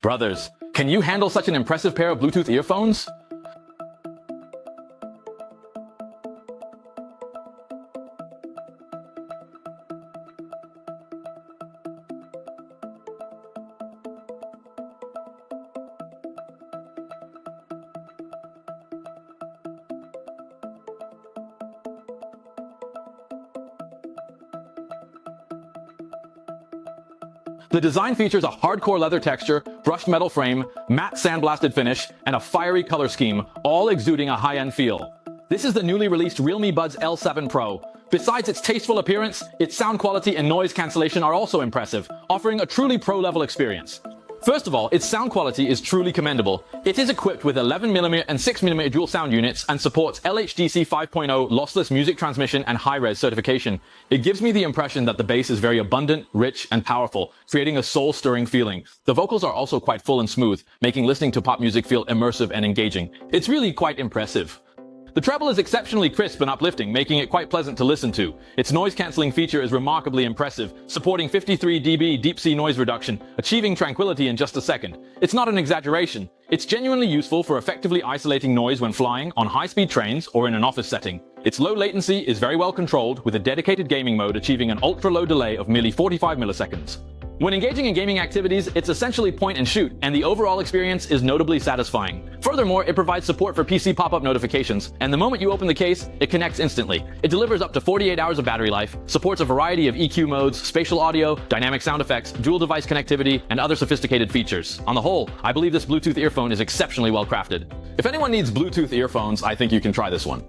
Brothers, can you handle such an impressive pair of Bluetooth earphones? The design features a hardcore leather texture, brushed metal frame, matte sandblasted finish, and a fiery color scheme, all exuding a high-end feel. This is the newly released Realme Buds L7 Pro. Besides its tasteful appearance, its sound quality and noise cancellation are also impressive, offering a truly pro-level experience. First of all, its sound quality is truly commendable. It is equipped with 11mm and 6mm dual sound units and supports LHDC 5.0 lossless music transmission and high-res certification. It gives me the impression that the bass is very abundant, rich, and powerful, creating a soul-stirring feeling. The vocals are also quite full and smooth, making listening to pop music feel immersive and engaging. It's really quite impressive. The treble is exceptionally crisp and uplifting, making it quite pleasant to listen to. Its noise-canceling feature is remarkably impressive, supporting 53 dB deep-sea noise reduction, achieving tranquility in just a second. It's not an exaggeration. It's genuinely useful for effectively isolating noise when flying, on high-speed trains, or in an office setting. Its low latency is very well controlled, with a dedicated gaming mode achieving an ultra-low delay of merely 45 milliseconds. When engaging in gaming activities, it's essentially point and shoot, and the overall experience is notably satisfying. Furthermore, it provides support for PC pop-up notifications, and the moment you open the case, it connects instantly. It delivers up to 48 hours of battery life, supports a variety of EQ modes, spatial audio, dynamic sound effects, dual device connectivity, and other sophisticated features. On the whole, I believe this Bluetooth earphone is exceptionally well crafted. If anyone needs Bluetooth earphones, I think you can try this one.